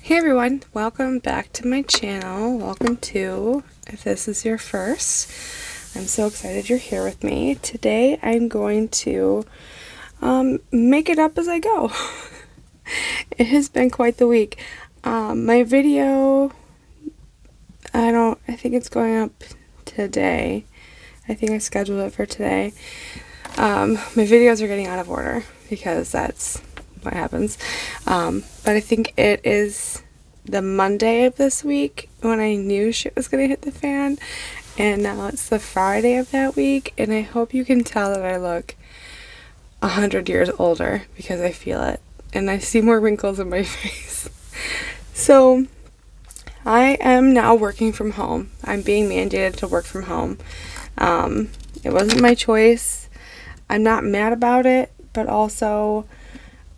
Hey everyone, welcome back to my channel. Welcome to, if this is your first, I'm so excited you're here with me. Today I'm going to make it up as I go. It has been quite the week. My video, I think it's going up today. I think I scheduled it for today. My videos are getting out of order because that's what happens. But I think it is the Monday of this week when I knew shit was gonna hit the fan, and now it's the Friday of that week, and I hope you can tell that I look 100 years older because I feel it, and I see more wrinkles in my face. So I am now working from home. I'm being mandated to work from home. It wasn't my choice. I'm not mad about it, but also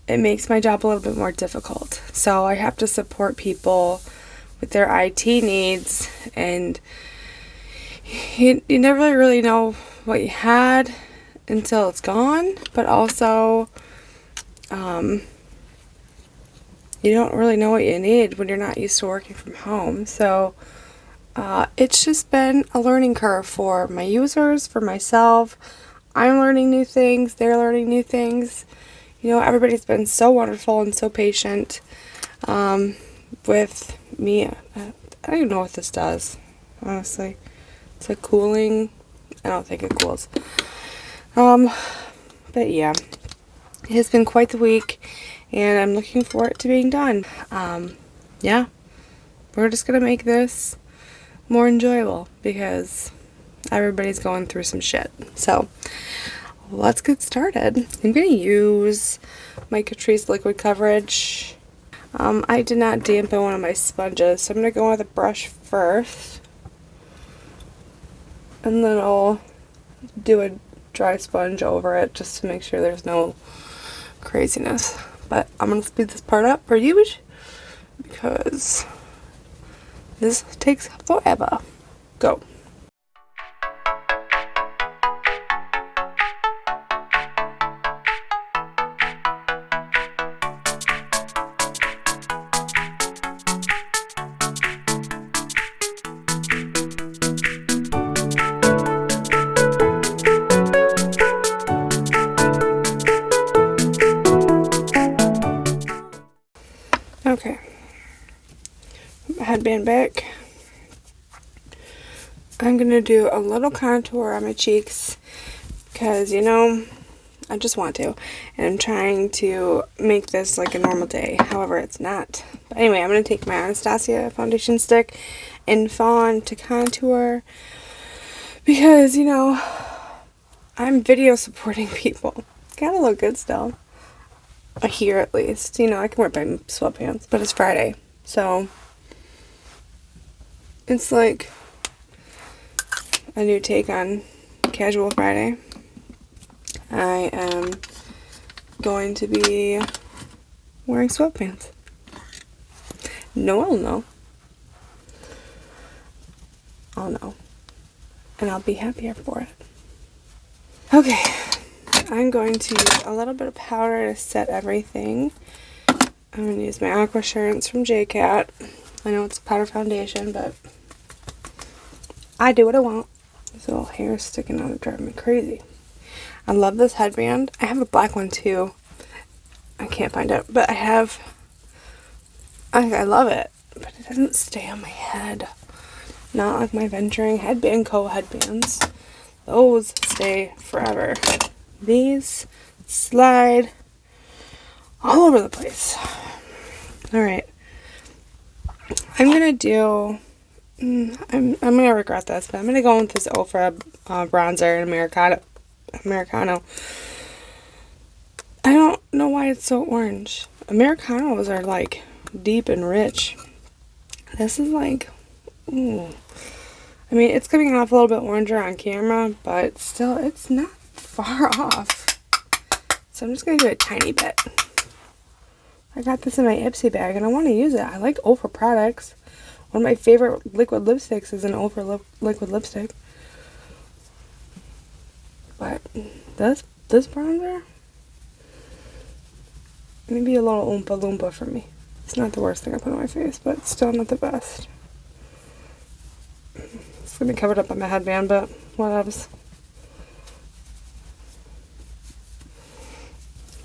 it makes my job a little bit more difficult. So I have to support people with their IT needs, and you never really know what you had until it's gone, but also you don't really know what you need when you're not used to working from home. So it's just been a learning curve for my users, for myself. I'm learning new things, they're learning new things. You know, everybody's been so wonderful and so patient with me. I don't even know what this does, honestly. It's like cooling. I don't think it cools. But yeah, it has been quite the week, and I'm looking forward to being done. Yeah, we're just going to make this more enjoyable because everybody's going through some shit. So let's get started. I'm going to use my Catrice Liquid Coverage. I did not dampen one of my sponges, so I'm going to go with a brush first. And then I'll do a dry sponge over it just to make sure there's no craziness. But I'm going to speed this part up for you because this takes forever. Go. Okay, headband back. I'm going to do a little contour on my cheeks because, you know, I just want to. And I'm trying to make this like a normal day. However, it's not. But anyway, I'm going to take my Anastasia foundation stick in Fawn to contour because, you know, I'm video supporting people. Gotta look good still. Here at least. You know, I can wear my sweatpants, but it's Friday, so it's like a new take on casual Friday. I am going to be wearing sweatpants. No one will know. I'll know. And I'll be happier for it. Okay. I'm going to use a little bit of powder to set everything. I'm going to use my Aquasurance from JCat. I know it's a powder foundation, but I do what I want. This little hair sticking out, driving me crazy. I love this headband. I have a black one too. I can't find it, but I love it, but it doesn't stay on my head. Not like my Venturing Headband Co. headbands. Those stay forever. These slide all over the place. Alright. I'm going to do... I'm going to regret this, but I'm going to go with this Ofra bronzer in Americano. I don't know why it's so orange. Americanos are like deep and rich. This is like... Ooh. I mean, it's coming off a little bit oranger on camera, but still, it's not far off. So I'm just going to do a tiny bit. I got this in my Ipsy bag and I want to use it. I like Ofra products. One of my favorite liquid lipsticks is an Ofra liquid lipstick. But this bronzer, maybe a little Oompa Loompa for me. It's not the worst thing I put on my face, but still not the best. It's gonna be covered up by my headband, but whatevs.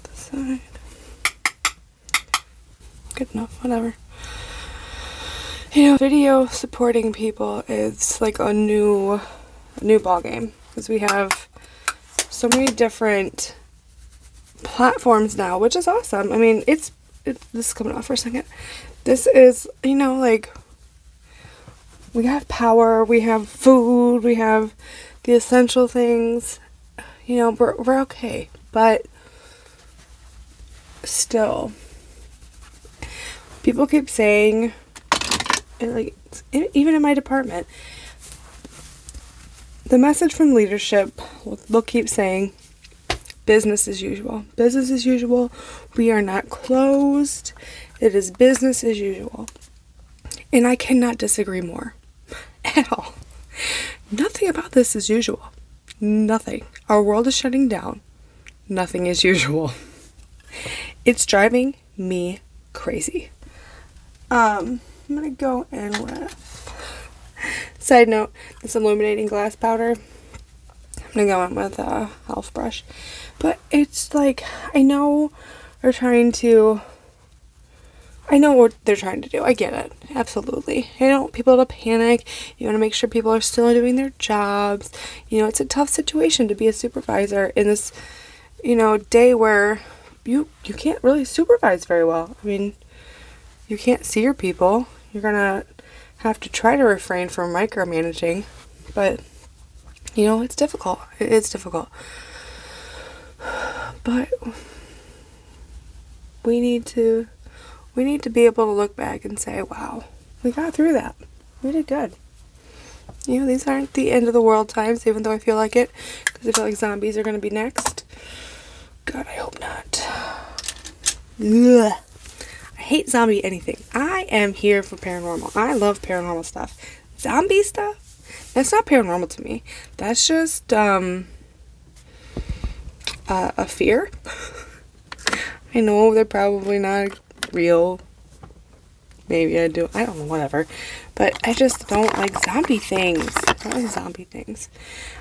This side. Good enough, whatever. You know, video supporting people is like a new ball game, because we have so many different platforms now, which is awesome. I mean, this is coming off for a second. This is, you know, like, we have power, we have food, we have the essential things. You know, we're okay, but still, people keep saying, and like, even in my department, the message from leadership will keep saying, business as usual. Business as usual. We are not closed. It is business as usual. And I cannot disagree more. At all. Nothing about this is usual. Nothing. Our world is shutting down. Nothing is usual. It's driving me crazy. I'm gonna go in with, side note, this illuminating glass powder. I'm gonna go in with a elf brush, but it's like, I know what they're trying to do. I get it, absolutely. I don't want people to panic. You want to make sure people are still doing their jobs. You know, it's a tough situation to be a supervisor in this, you know, day where you can't really supervise very well. I mean, you can't see your people. You're gonna have to try to refrain from micromanaging, but you know, it's difficult. It's difficult. But we need to be able to look back and say, wow, we got through that. We did good. You know, these aren't the end of the world times, even though I feel like it, because I feel like zombies are going to be next. God, I hope not. Ugh. I hate zombie anything. I am here for paranormal. I love paranormal stuff. Zombie stuff? That's not paranormal to me. That's just, a fear. I know they're probably not real. Maybe I do. I don't know, whatever. But I just don't like zombie things. I don't like zombie things.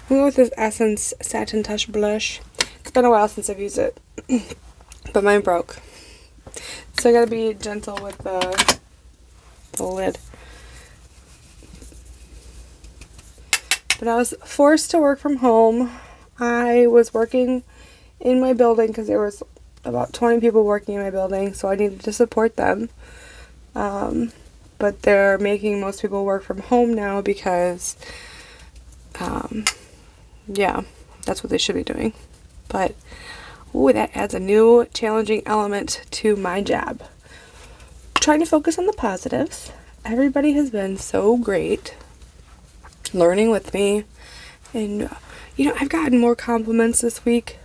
I'm going with this Essence Satin Touch Blush. It's been a while since I've used it. But mine broke. So I gotta be gentle with the lid. But I was forced to work from home. I was working in my building because there was about 20 people working in my building, so I needed to support them. But they're making most people work from home now because, yeah, that's what they should be doing. But, ooh, that adds a new challenging element to my job. Trying to focus on the positives. Everybody has been so great learning with me. And, you know, I've gotten more compliments this week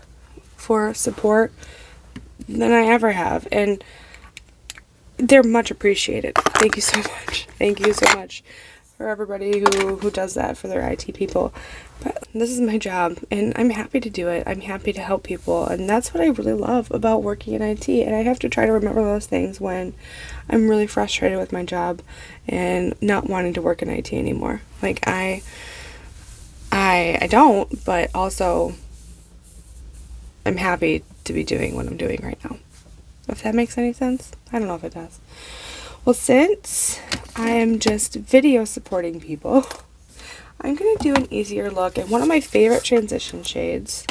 for support than I ever have. And they're much appreciated. Thank you so much. Thank you so much for everybody who does that for their IT people. But this is my job, and I'm happy to do it. I'm happy to help people, and that's what I really love about working in IT. And I have to try to remember those things when I'm really frustrated with my job and not wanting to work in IT anymore. Like, I don't, but also I'm happy to be doing what I'm doing right now. If that makes any sense. I don't know if it does. Well, since I am just video supporting people, I'm going to do an easier look. And one of my favorite transition shades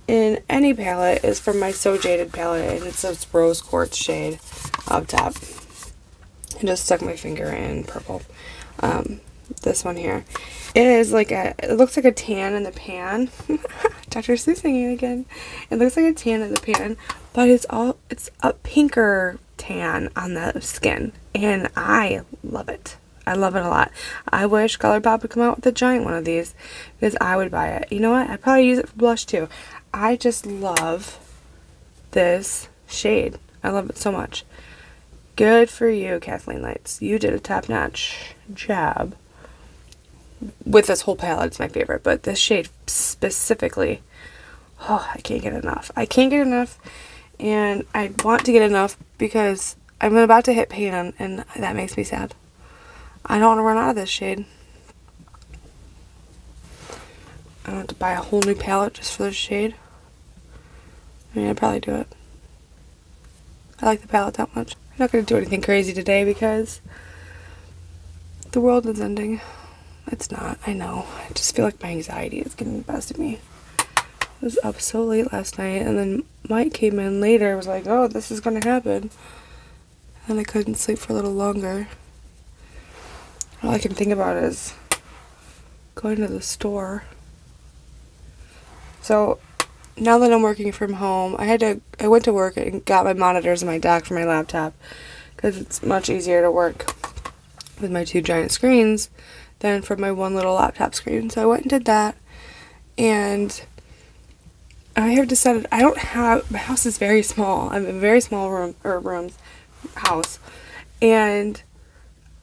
in any palette is from my So Jaded palette. And it's this rose quartz shade up top. I just stuck my finger in purple. This one here. It looks like a tan in the pan. Dr. Sue singing again. It looks like a tan in the pan, but it's a pinker tan on the skin, and I love it. I love it a lot. I wish ColourPop would come out with a giant one of these, because I would buy it. You know what? I'd probably use it for blush too. I just love this shade. I love it so much. Good for you, Kathleen Lights. You did a top-notch job. With this whole palette, it's my favorite, but this shade specifically, oh, I can't get enough. I can't get enough, and I want to get enough because I'm about to hit pan, and that makes me sad. I don't want to run out of this shade. I don't have to buy a whole new palette just for this shade. I mean, I'd probably do it. I like the palette that much. I'm not going to do anything crazy today because the world is ending. It's not, I know. I just feel like my anxiety is getting the best of me. I was up so late last night, and then Mike came in later, was like, oh, this is going to happen. And I couldn't sleep for a little longer. All I can think about is going to the store. So now that I'm working from home, I went to work and got my monitors and my dock for my laptop because it's much easier to work with my 2 giant screens than from my one little laptop screen. So I went and did that, and I have decided my house is very small. I'm in a very small house, and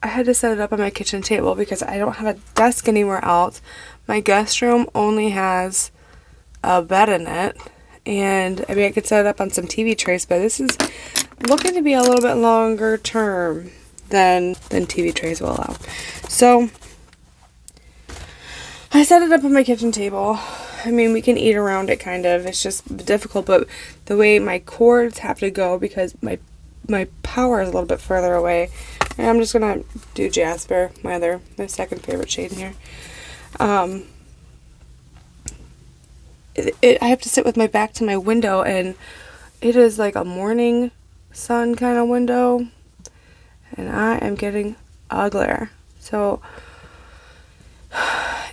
I had to set it up on my kitchen table because I don't have a desk anywhere else. My guest room only has a bed in it, and I mean, I could set it up on some TV trays, but this is looking to be a little bit longer term than TV trays will allow. So I set it up on my kitchen table. I mean, we can eat around it kind of. It's just difficult, but the way my cords have to go because my power is a little bit further away. And I'm just gonna do Jasper, my second favorite shade in here. I have to sit with my back to my window, and it is like a morning sun kind of window, and I am getting a glare. So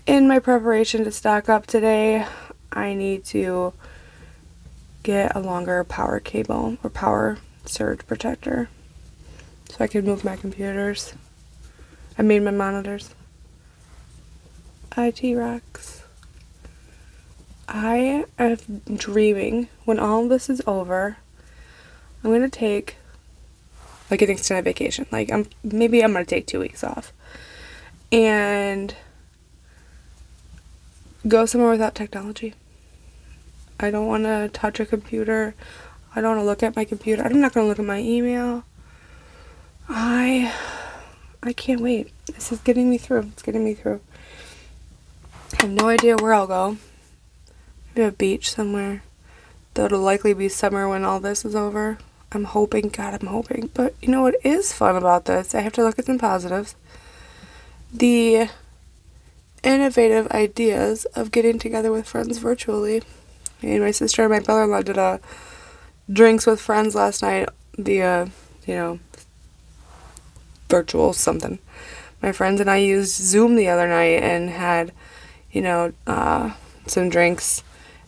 in my preparation to stock up today, I need to get a longer power cable or power surge protector so I can move my computers. I mean my monitors. IT rocks. I am dreaming when all of this is over, I'm going to take like an extended vacation. Like maybe I'm going to take 2 weeks off and go somewhere without technology. I don't want to touch a computer. I don't want to look at my computer. I'm not going to look at my email. I can't wait. This is getting me through. It's getting me through. I have no idea where I'll go. Maybe a beach somewhere. Though it'll likely be summer when all this is over. I'm hoping. But you know what is fun about this? I have to look at some positives. The innovative ideas of getting together with friends virtually. Me and my sister and my brother-in-law did a drinks with friends last night via, virtual something. My friends and I used Zoom the other night and had, some drinks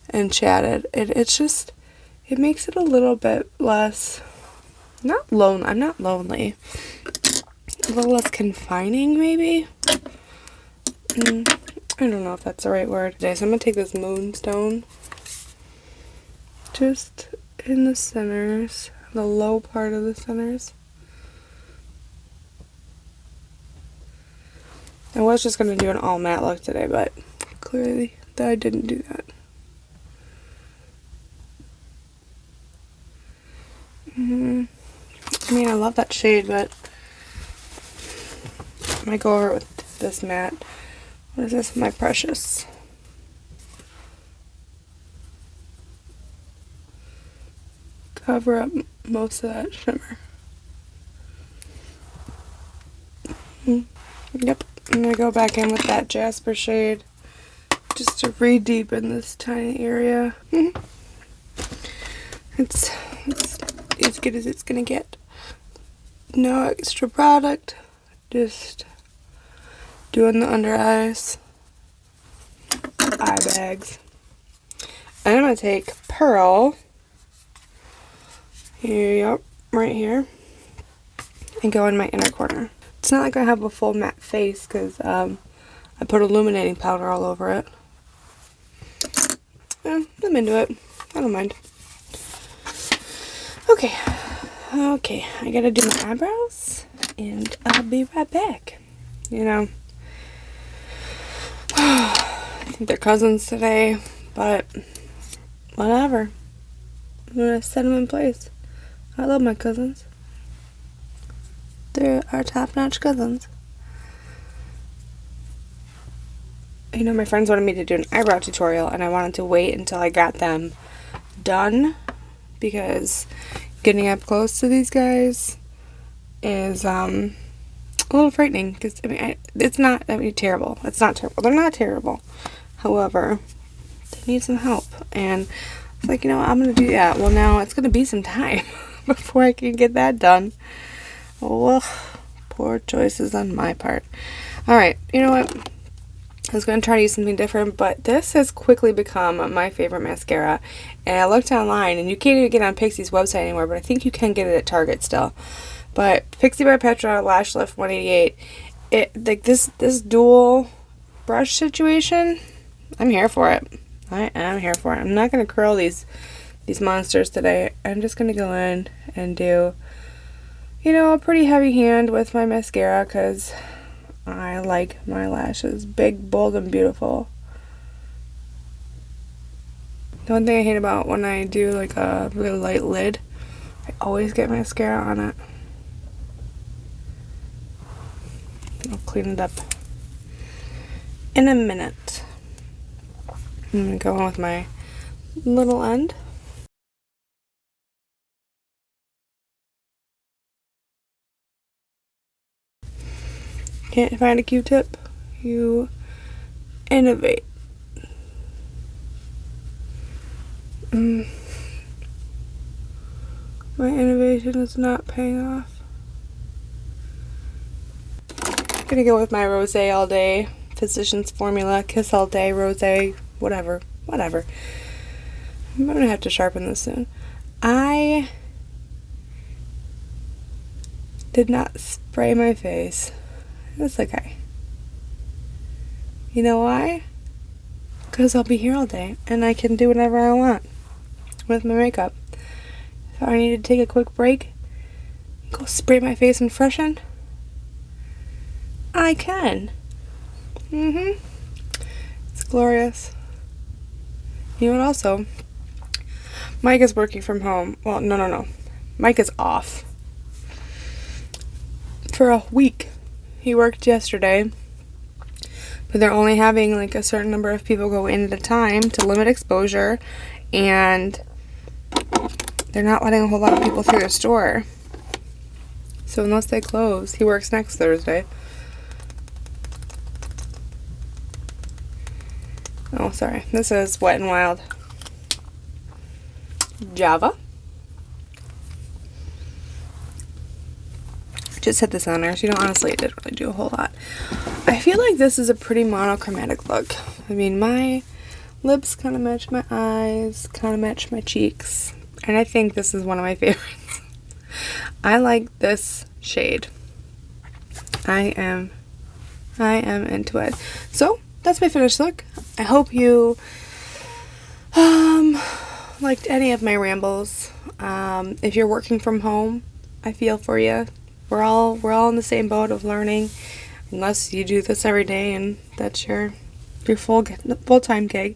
and chatted. It makes it a little bit less, not lonely. I'm not lonely. A little less confining, maybe. I don't know if that's the right word. Okay, so I'm gonna take this moonstone, just in the centers, the low part of the centers. I was just going to do an all matte look today, but clearly I didn't do that. I mean, I love that shade, but I might go over it with this matte. What is this? My Precious. Cover up most of that shimmer. Yep. I'm going to go back in with that Jasper shade just to re-deepen this tiny area. It's as good as it's going to get. No extra product. Just doing the under eyes. Eye bags. And I'm going to take Pearl. Yep, right here. And go in my inner corner. It's not like I have a full matte face because I put illuminating powder all over it. Yeah, I'm into it. I don't mind. Okay, I gotta do my eyebrows and I'll be right back. I think they're cousins today, but whatever. I'm gonna set them in place. I love my cousins. They're our top-notch cousins. You know, my friends wanted me to do an eyebrow tutorial, and I wanted to wait until I got them done, because getting up close to these guys is a little frightening, because I mean, it's not, I mean, terrible. It's not terrible. They're not terrible. However, they need some help, and it's like, you know, I'm gonna do that. Well, now it's gonna be some time before I can get that done. Oh, poor choices on my part. All right, you know what? I was going to try to use something different, but this has quickly become my favorite mascara. And I looked online, and you can't even get on Pixi's website anymore, but I think you can get it at Target still. But Pixi by Petra Lash Lift 188, like this dual brush situation, I'm here for it. I am here for it. I'm not going to curl these monsters today. I'm just going to go in and do, you know, a pretty heavy hand with my mascara, because I like my lashes big, bold, and beautiful. The one thing I hate about when I do like a really light lid, I always get mascara on it. I'll clean it up in a minute. I'm going to go on with my little end. Can't find a Q-tip? You innovate. My innovation is not paying off. I'm gonna go with my Rosé All Day Physicians Formula, Kiss All Day, Rosé, whatever. I'm gonna have to sharpen this soon. I did not spray my face. That's okay. You know why? Because I'll be here all day and I can do whatever I want with my makeup. If I need to take a quick break, go spray my face and freshen, I can. It's glorious. You know what also? Mike is working from home. Well, no. Mike is off for a week. He worked yesterday, but they're only having like a certain number of people go in at a time to limit exposure, and they're not letting a whole lot of people through the store. So unless they close, he works next Thursday. Oh, sorry. This is Wet n Wild Java. Just hit this on there, so you know, honestly, it didn't really do a whole lot. I feel like this is a pretty monochromatic look. I mean, my lips kind of match my eyes, kind of match my cheeks, and I think this is one of my favorites. I like this shade. I am into it. So that's my finished look. I hope you liked any of my rambles. If you're working from home, I feel for you. We're all in the same boat of learning, unless you do this every day and that's your full-time gig.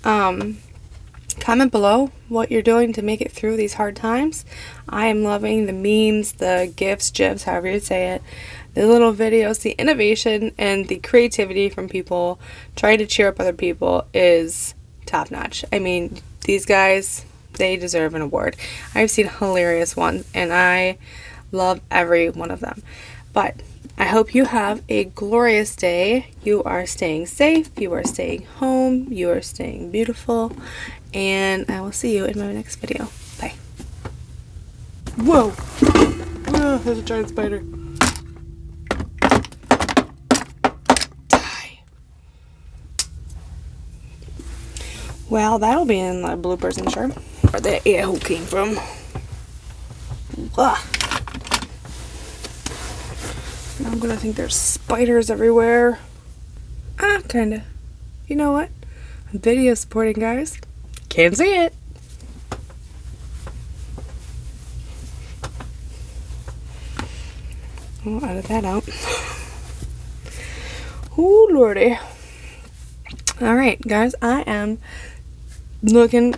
Comment below what you're doing to make it through these hard times. I am loving the memes, the GIFs, GIFs, however you say it, the little videos, the innovation, and the creativity from people trying to cheer up other people is top-notch. I mean, these guys, they deserve an award. I've seen hilarious ones, and I love every one of them. But I hope you have a glorious day. You are staying safe, you are staying home, you are staying beautiful, and I will see you in my next video. Bye. Whoa! Oh, there's a giant spider. Die. Well, that'll be in the bloopers, I'm sure. Where the AAHA came from. Ugh. I'm gonna think there's spiders everywhere. Kinda. You know what? I'm video supporting, guys. Can't see it. I'll edit that out. Ooh, lordy. Alright, guys, I am looking